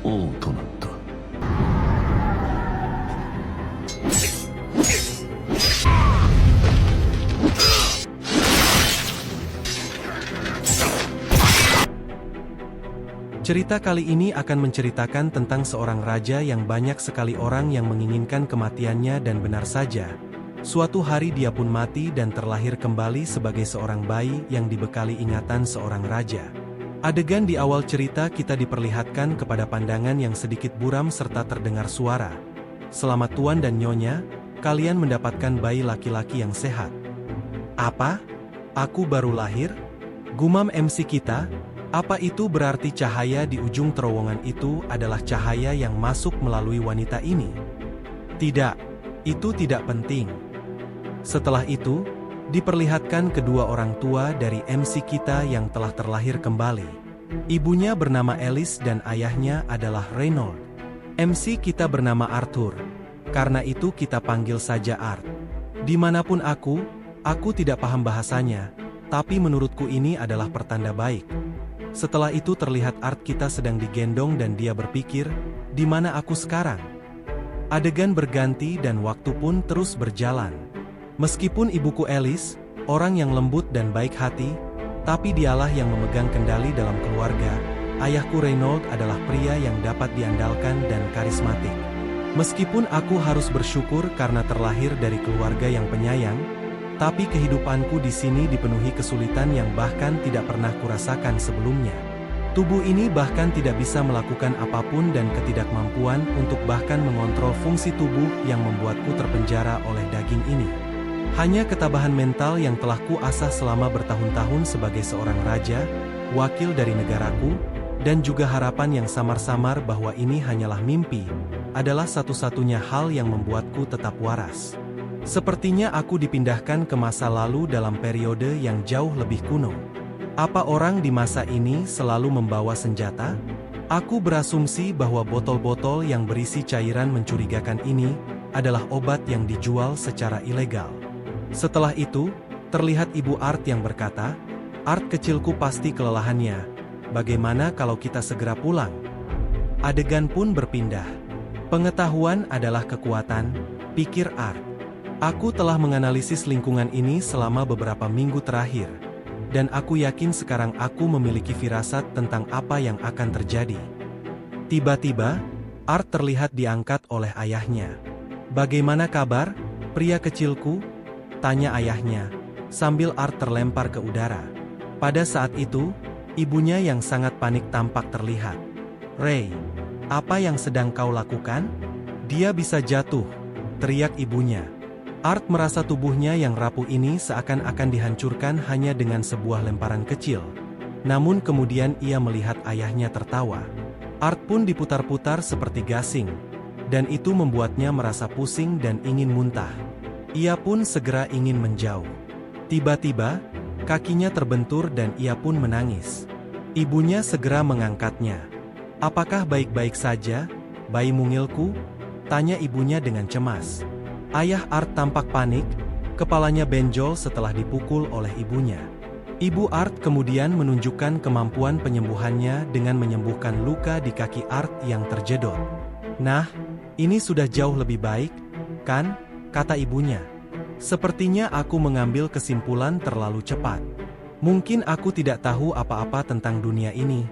王となった。Cerita kali ini akan menceritakan tentang seorang raja yang banyak sekali orang yang menginginkan kematiannya, dan benar saja. Suatu hari dia pun mati dan terlahir kembali sebagai seorang bayi yang dibekali ingatan seorang raja. Adegan di awal cerita kita diperlihatkan kepada pandangan yang sedikit buram serta terdengar suara. "Selamat Tuan dan Nyonya, kalian mendapatkan bayi laki-laki yang sehat." "Apa? Aku baru lahir?" gumam MC kita. Apa itu berarti cahaya di ujung terowongan itu adalah cahaya yang masuk melalui wanita ini? Tidak, itu tidak penting. Setelah itu, diperlihatkan kedua orang tua dari MC kita yang telah terlahir kembali. Ibunya bernama Alice dan ayahnya adalah Reynold. MC kita bernama Arthur. Karena itu kita panggil saja Art. Dimanapun aku tidak paham bahasanya, tapi menurutku ini adalah pertanda baik. Setelah itu terlihat Art kita sedang digendong dan dia berpikir, "Di mana aku sekarang?" Adegan berganti dan waktu pun terus berjalan. Meskipun ibuku Alice, orang yang lembut dan baik hati, tapi dialah yang memegang kendali dalam keluarga. Ayahku Reynold adalah pria yang dapat diandalkan dan karismatik. Meskipun aku harus bersyukur karena terlahir dari keluarga yang penyayang, tapi kehidupanku di sini dipenuhi kesulitan yang bahkan tidak pernah kurasakan sebelumnya. Tubuh ini bahkan tidak bisa melakukan apapun dan ketidakmampuan untuk bahkan mengontrol fungsi tubuh yang membuatku terpenjara oleh daging ini. Hanya ketabahan mental yang telah kuasah selama bertahun-tahun sebagai seorang raja, wakil dari negaraku, dan juga harapan yang samar-samar bahwa ini hanyalah mimpi, adalah satu-satunya hal yang membuatku tetap waras. Sepertinya aku dipindahkan ke masa lalu dalam periode yang jauh lebih kuno. Apa orang di masa ini selalu membawa senjata? Aku berasumsi bahwa botol-botol yang berisi cairan mencurigakan ini adalah obat yang dijual secara ilegal. Setelah itu, terlihat Ibu Art yang berkata, "Art kecilku pasti kelelahannya. Bagaimana kalau kita segera pulang?" Adegan pun berpindah. "Pengetahuan adalah kekuatan," pikir Art. "Aku telah menganalisis lingkungan ini selama beberapa minggu terakhir, dan aku yakin sekarang aku memiliki firasat tentang apa yang akan terjadi." Tiba-tiba, Art terlihat diangkat oleh ayahnya. "Bagaimana kabar, pria kecilku?" tanya ayahnya, sambil Art terlempar ke udara. Pada saat itu, ibunya yang sangat panik tampak terlihat. "Ray, apa yang sedang kau lakukan? Dia bisa jatuh," teriak ibunya. Art merasa tubuhnya yang rapuh ini seakan-akan dihancurkan hanya dengan sebuah lemparan kecil. Namun kemudian ia melihat ayahnya tertawa. Art pun diputar-putar seperti gasing, dan itu membuatnya merasa pusing dan ingin muntah. Ia pun segera ingin menjauh. Tiba-tiba, kakinya terbentur dan ia pun menangis. Ibunya segera mengangkatnya. "Apakah baik-baik saja, bayi mungilku?" tanya ibunya dengan cemas. Ayah Art tampak panik, kepalanya benjol setelah dipukul oleh ibunya. Ibu Art kemudian menunjukkan kemampuan penyembuhannya dengan menyembuhkan luka di kaki Art yang terjedot. "Nah, ini sudah jauh lebih baik, kan?" kata ibunya. "Sepertinya aku mengambil kesimpulan terlalu cepat. Mungkin aku tidak tahu apa-apa tentang dunia ini,"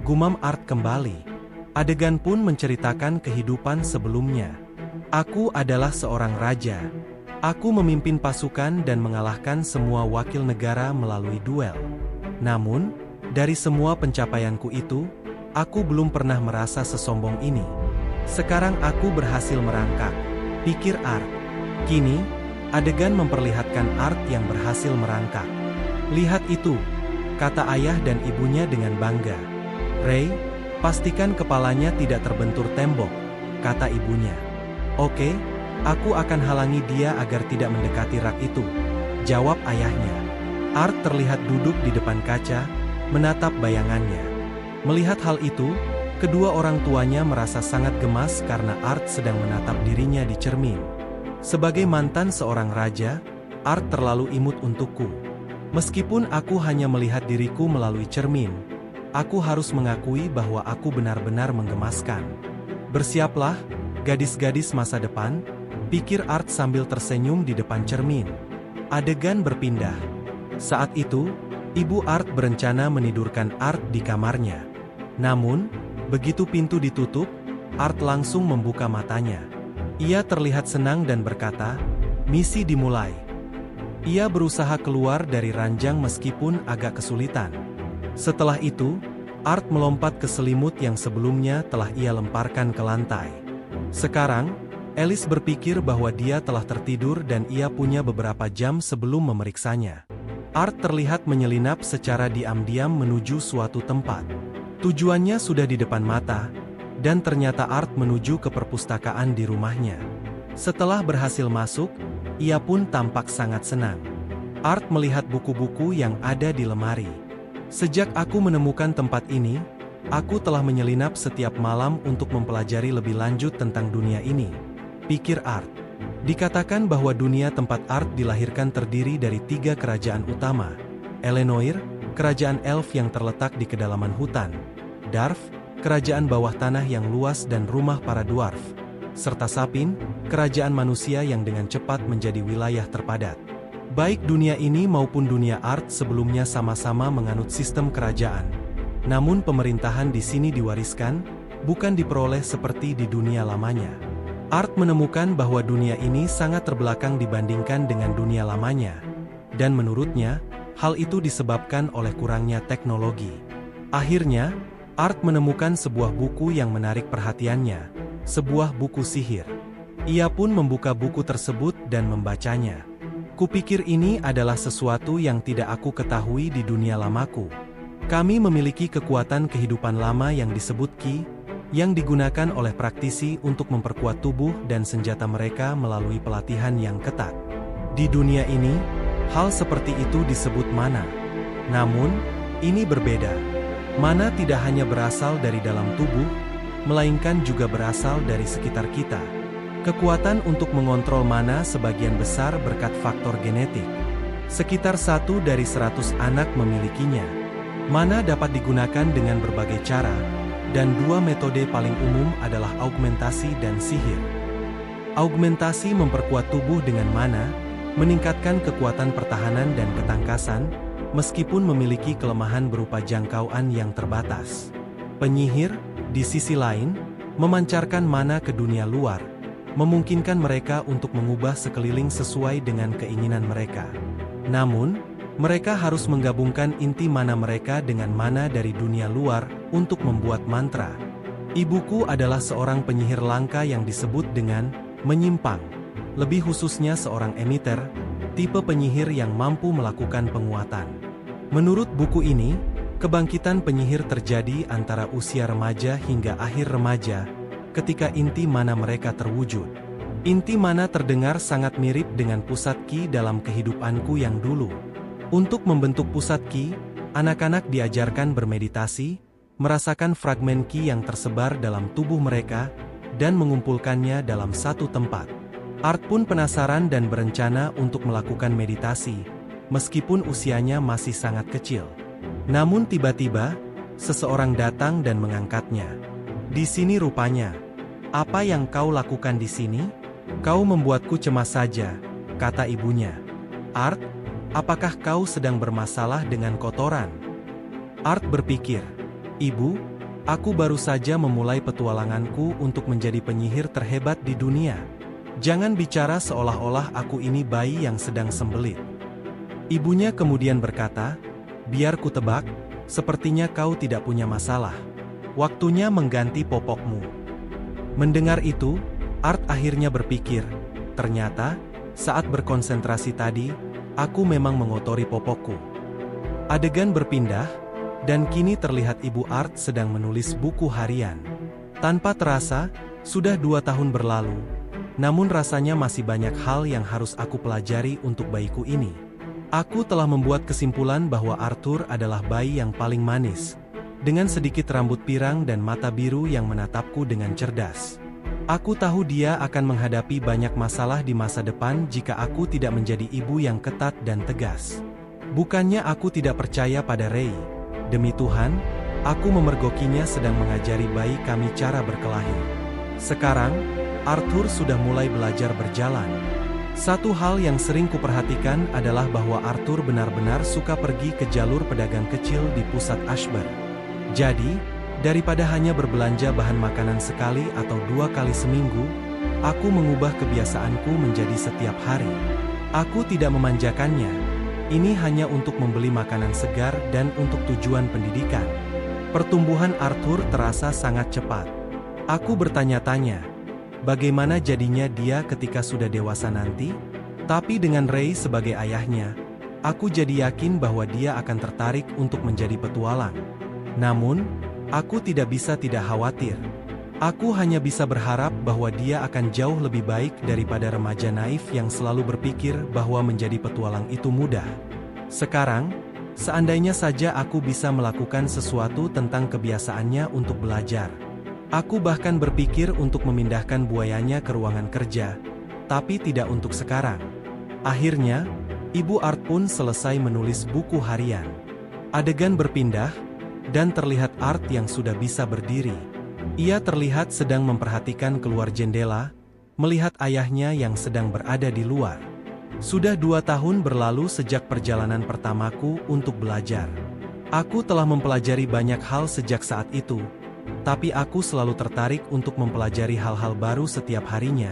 gumam Art kembali. Adegan pun menceritakan kehidupan sebelumnya. "Aku adalah seorang raja. Aku memimpin pasukan dan mengalahkan semua wakil negara melalui duel. Namun, dari semua pencapaianku itu, aku belum pernah merasa sesombong ini. Sekarang aku berhasil merangkak," pikir Art. Kini, adegan memperlihatkan Art yang berhasil merangkak. "Lihat itu," kata ayah dan ibunya dengan bangga. "Ray, pastikan kepalanya tidak terbentur tembok," kata ibunya. "Oke, aku akan halangi dia agar tidak mendekati rak itu," jawab ayahnya. Art terlihat duduk di depan kaca, menatap bayangannya. Melihat hal itu, kedua orang tuanya merasa sangat gemas karena Art sedang menatap dirinya di cermin. Sebagai mantan seorang raja, Art terlalu imut untukku. Meskipun aku hanya melihat diriku melalui cermin, Aku harus mengakui bahwa aku benar-benar menggemaskan. Bersiaplah, gadis-gadis masa depan, pikir Art sambil tersenyum di depan cermin. Adegan berpindah. Saat itu, Ibu Art berencana menidurkan Art di kamarnya. Namun, begitu pintu ditutup, Art langsung membuka matanya. Ia terlihat senang dan berkata, "Misi dimulai." Ia berusaha keluar dari ranjang meskipun agak kesulitan. Setelah itu, Art melompat ke selimut yang sebelumnya telah ia lemparkan ke lantai. Sekarang, Alice berpikir bahwa dia telah tertidur dan ia punya beberapa jam sebelum memeriksanya. Art terlihat menyelinap secara diam-diam menuju suatu tempat. Tujuannya sudah di depan mata, dan ternyata Art menuju ke perpustakaan di rumahnya. Setelah berhasil masuk, ia pun tampak sangat senang. Art melihat buku-buku yang ada di lemari. Sejak aku menemukan tempat ini, aku telah menyelinap setiap malam untuk mempelajari lebih lanjut tentang dunia ini, pikir Art. Dikatakan bahwa dunia tempat Art dilahirkan terdiri dari 3 kerajaan utama. Elenoir, kerajaan elf yang terletak di kedalaman hutan. Darf, kerajaan bawah tanah yang luas dan rumah para dwarf. Serta Sapin, kerajaan manusia yang dengan cepat menjadi wilayah terpadat. Baik dunia ini maupun dunia Art sebelumnya sama-sama menganut sistem kerajaan. Namun pemerintahan di sini diwariskan, bukan diperoleh seperti di dunia lamanya. Art menemukan bahwa dunia ini sangat terbelakang dibandingkan dengan dunia lamanya. Dan menurutnya, hal itu disebabkan oleh kurangnya teknologi. Akhirnya, Art menemukan sebuah buku yang menarik perhatiannya, sebuah buku sihir. Ia pun membuka buku tersebut dan membacanya. Kupikir ini adalah sesuatu yang tidak aku ketahui di dunia lamaku. Kami memiliki kekuatan kehidupan lama yang disebut Ki, yang digunakan oleh praktisi untuk memperkuat tubuh dan senjata mereka melalui pelatihan yang ketat. Di dunia ini, hal seperti itu disebut mana. Namun, ini berbeda. Mana tidak hanya berasal dari dalam tubuh, melainkan juga berasal dari sekitar kita. Kekuatan untuk mengontrol mana sebagian besar berkat faktor genetik. Sekitar 1 dari 100 anak memilikinya. Mana dapat digunakan dengan berbagai cara, dan 2 metode paling umum adalah augmentasi dan sihir. Augmentasi memperkuat tubuh dengan mana, meningkatkan kekuatan pertahanan dan ketangkasan, meskipun memiliki kelemahan berupa jangkauan yang terbatas. Penyihir, di sisi lain, memancarkan mana ke dunia luar, memungkinkan mereka untuk mengubah sekeliling sesuai dengan keinginan mereka. Namun, mereka harus menggabungkan inti mana mereka dengan mana dari dunia luar untuk membuat mantra. Ibuku adalah seorang penyihir langka yang disebut dengan menyimpang. Lebih khususnya seorang emiter, tipe penyihir yang mampu melakukan penguatan. Menurut buku ini, kebangkitan penyihir terjadi antara usia remaja hingga akhir remaja, ketika inti mana mereka terwujud. Inti mana terdengar sangat mirip dengan pusat Ki dalam kehidupanku yang dulu. Untuk membentuk pusat Ki, anak-anak diajarkan bermeditasi, merasakan fragmen Ki yang tersebar dalam tubuh mereka, dan mengumpulkannya dalam satu tempat. Art pun penasaran dan berencana untuk melakukan meditasi, meskipun usianya masih sangat kecil. Namun tiba-tiba, seseorang datang dan mengangkatnya. "Di sini rupanya. Apa yang kau lakukan di sini? Kau membuatku cemas saja," kata ibunya. "Art, apakah kau sedang bermasalah dengan kotoran?" Art berpikir, "Ibu, aku baru saja memulai petualanganku untuk menjadi penyihir terhebat di dunia. Jangan bicara seolah-olah aku ini bayi yang sedang sembelit." Ibunya kemudian berkata, "Biar ku tebak, sepertinya kau tidak punya masalah. Waktunya mengganti popokmu." Mendengar itu, Art akhirnya berpikir, ternyata, saat berkonsentrasi tadi, aku memang mengotori popokku. Adegan berpindah, dan kini terlihat ibu Art sedang menulis buku harian. Tanpa terasa, sudah 2 tahun berlalu, namun rasanya masih banyak hal yang harus aku pelajari untuk bayiku ini. Aku telah membuat kesimpulan bahwa Arthur adalah bayi yang paling manis, dengan sedikit rambut pirang dan mata biru yang menatapku dengan cerdas. Aku tahu dia akan menghadapi banyak masalah di masa depan jika aku tidak menjadi ibu yang ketat dan tegas. Bukannya aku tidak percaya pada Ray. Demi Tuhan, Aku memergokinya sedang mengajari bayi kami cara berkelahi. Sekarang, Arthur sudah mulai belajar berjalan. Satu hal yang sering kuperhatikan adalah bahwa Arthur benar-benar suka pergi ke jalur pedagang kecil di pusat Ashburn. Jadi, daripada hanya berbelanja bahan makanan sekali atau 2 kali seminggu, aku mengubah kebiasaanku menjadi setiap hari. Aku tidak memanjakannya. Ini hanya untuk membeli makanan segar dan untuk tujuan pendidikan. Pertumbuhan Arthur terasa sangat cepat. Aku bertanya-tanya, bagaimana jadinya dia ketika sudah dewasa nanti? Tapi dengan Ray sebagai ayahnya, aku jadi yakin bahwa dia akan tertarik untuk menjadi petualang. Namun, aku tidak bisa tidak khawatir. Aku hanya bisa berharap bahwa dia akan jauh lebih baik daripada remaja naif yang selalu berpikir bahwa menjadi petualang itu mudah. Sekarang, seandainya saja aku bisa melakukan sesuatu tentang kebiasaannya untuk belajar. Aku bahkan berpikir untuk memindahkan buayanya ke ruangan kerja, tapi tidak untuk sekarang. Akhirnya, Ibu Art pun selesai menulis buku harian. Adegan berpindah, dan terlihat Art yang sudah bisa berdiri. Ia terlihat sedang memperhatikan keluar jendela, melihat ayahnya yang sedang berada di luar. Sudah 2 tahun berlalu sejak perjalanan pertamaku untuk belajar. Aku telah mempelajari banyak hal sejak saat itu, tapi aku selalu tertarik untuk mempelajari hal-hal baru setiap harinya,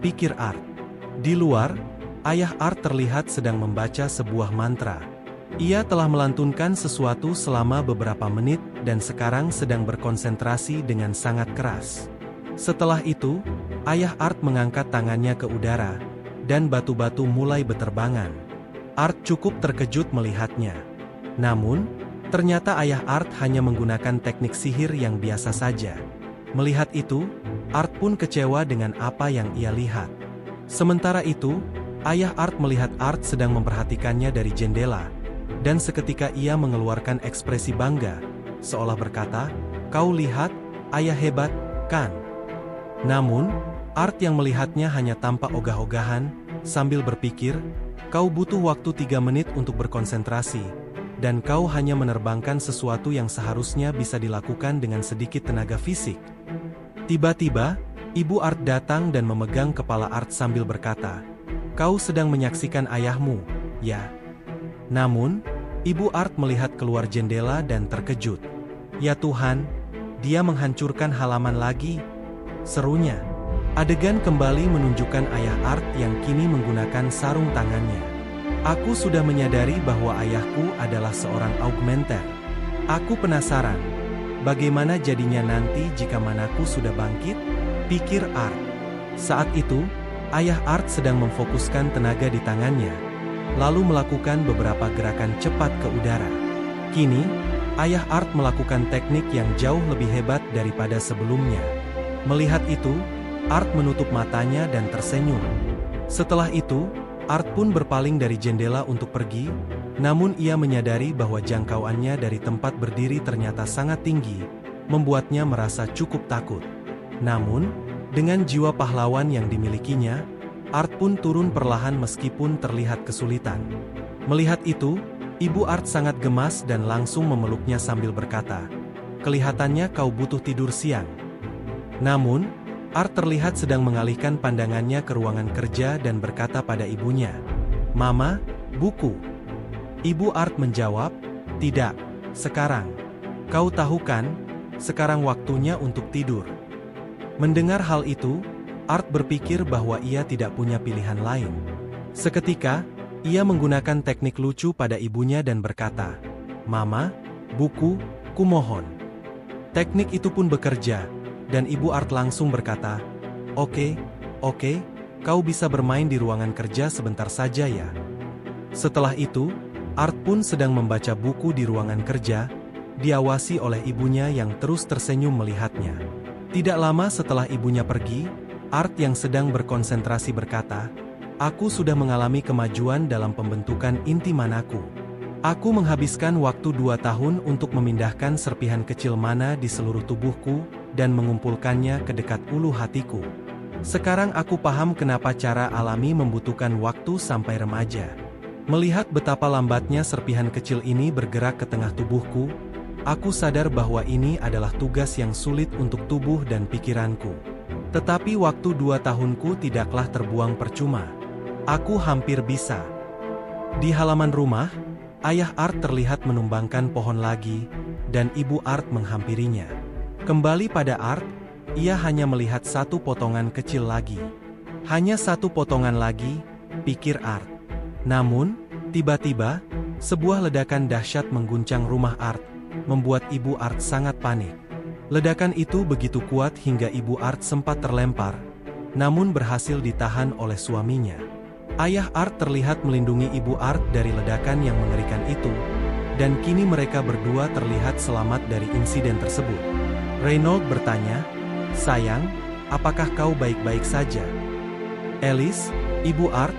pikir Art. Di luar, ayah Art terlihat sedang membaca sebuah mantra. Ia telah melantunkan sesuatu selama beberapa menit dan sekarang sedang berkonsentrasi dengan sangat keras. Setelah itu, ayah Art mengangkat tangannya ke udara, dan batu-batu mulai berterbangan. Art cukup terkejut melihatnya. Namun, ternyata ayah Art hanya menggunakan teknik sihir yang biasa saja. Melihat itu, Art pun kecewa dengan apa yang ia lihat. Sementara itu, ayah Art melihat Art sedang memperhatikannya dari jendela, dan seketika ia mengeluarkan ekspresi bangga, seolah berkata, "Kau lihat, ayah hebat, kan?" Namun, Art yang melihatnya hanya tampak ogah-ogahan, sambil berpikir, "Kau butuh waktu 3 menit untuk berkonsentrasi, dan kau hanya menerbangkan sesuatu yang seharusnya bisa dilakukan dengan sedikit tenaga fisik." Tiba-tiba, Ibu Art datang dan memegang kepala Art sambil berkata, "Kau sedang menyaksikan ayahmu, ya?" Namun, Ibu Art melihat keluar jendela dan terkejut. "Ya Tuhan, dia menghancurkan halaman lagi," serunya. Adegan kembali menunjukkan ayah Art yang kini menggunakan sarung tangannya. "Aku sudah menyadari bahwa ayahku adalah seorang augmenter. Aku penasaran, bagaimana jadinya nanti jika manaku sudah bangkit?" pikir Art. Saat itu, ayah Art sedang memfokuskan tenaga di tangannya, lalu melakukan beberapa gerakan cepat ke udara. Kini, ayah Art melakukan teknik yang jauh lebih hebat daripada sebelumnya. Melihat itu, Art menutup matanya dan tersenyum. Setelah itu, Art pun berpaling dari jendela untuk pergi, namun ia menyadari bahwa jangkauannya dari tempat berdiri ternyata sangat tinggi, membuatnya merasa cukup takut. Namun, dengan jiwa pahlawan yang dimilikinya, Art pun turun perlahan meskipun terlihat kesulitan. Melihat itu, Ibu Art sangat gemas dan langsung memeluknya sambil berkata, "Kelihatannya kau butuh tidur siang." Namun, Art terlihat sedang mengalihkan pandangannya ke ruangan kerja dan berkata pada ibunya, "Mama, buku." Ibu Art menjawab, "Tidak, sekarang. Kau tahu kan, sekarang waktunya untuk tidur." Mendengar hal itu, Art berpikir bahwa ia tidak punya pilihan lain. Seketika, ia menggunakan teknik lucu pada ibunya dan berkata, "Mama, buku, kumohon." Teknik itu pun bekerja, dan Ibu Art langsung berkata, Oke, kau bisa bermain di ruangan kerja sebentar saja ya." Setelah itu, Art pun sedang membaca buku di ruangan kerja, diawasi oleh ibunya yang terus tersenyum melihatnya. Tidak lama setelah ibunya pergi, Art yang sedang berkonsentrasi berkata, "Aku sudah mengalami kemajuan dalam pembentukan inti manaku. Aku menghabiskan waktu 2 tahun untuk memindahkan serpihan kecil mana di seluruh tubuhku dan mengumpulkannya ke dekat ulu hatiku. Sekarang aku paham kenapa cara alami membutuhkan waktu sampai remaja. Melihat betapa lambatnya serpihan kecil ini bergerak ke tengah tubuhku, Aku sadar bahwa ini adalah tugas yang sulit untuk tubuh dan pikiranku. Tetapi waktu 2 tahunku tidaklah terbuang percuma. Aku hampir bisa. Di halaman rumah, ayah Art terlihat menumbangkan pohon lagi, dan ibu Art menghampirinya. Kembali pada Art, ia hanya melihat satu potongan kecil lagi. Hanya satu potongan lagi, pikir Art. Namun, tiba-tiba, sebuah ledakan dahsyat mengguncang rumah Art, membuat ibu Art sangat panik. Ledakan itu begitu kuat hingga ibu Art sempat terlempar, namun berhasil ditahan oleh suaminya. Ayah Art terlihat melindungi ibu Art dari ledakan yang mengerikan itu, dan kini mereka berdua terlihat selamat dari insiden tersebut. Reynold bertanya, "Sayang, apakah kau baik-baik saja?" Alice, ibu Art,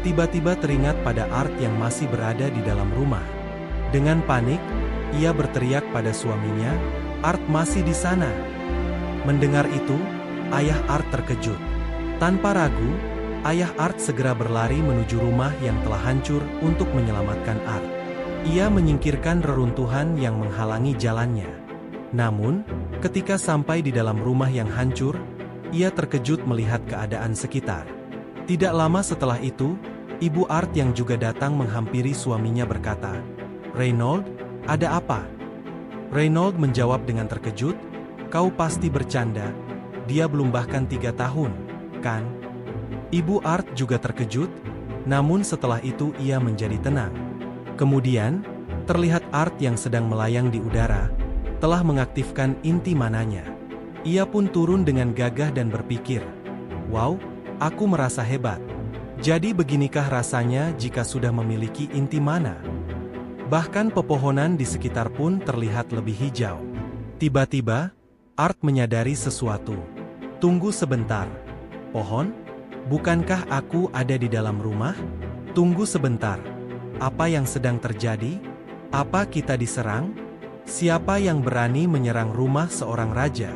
tiba-tiba teringat pada Art yang masih berada di dalam rumah. Dengan panik, ia berteriak pada suaminya, "Art masih di sana." Mendengar itu, ayah Art terkejut. Tanpa ragu, ayah Art segera berlari menuju rumah yang telah hancur untuk menyelamatkan Art. Ia menyingkirkan reruntuhan yang menghalangi jalannya. Namun, ketika sampai di dalam rumah yang hancur, ia terkejut melihat keadaan sekitar. Tidak lama setelah itu, ibu Art yang juga datang menghampiri suaminya berkata, "Reynold, ada apa?" Reynold menjawab dengan terkejut, "Kau pasti bercanda, dia belum bahkan 3 tahun, kan?" Ibu Art juga terkejut, namun setelah itu ia menjadi tenang. Kemudian, terlihat Art yang sedang melayang di udara, telah mengaktifkan inti mananya. Ia pun turun dengan gagah dan berpikir, "Wow, aku merasa hebat. Jadi beginikah rasanya jika sudah memiliki inti mana?" Bahkan pepohonan di sekitar pun terlihat lebih hijau. Tiba-tiba, Art menyadari sesuatu. "Tunggu sebentar. Pohon? Bukankah aku ada di dalam rumah? Tunggu sebentar. Apa yang sedang terjadi? Apa kita diserang? Siapa yang berani menyerang rumah seorang raja?"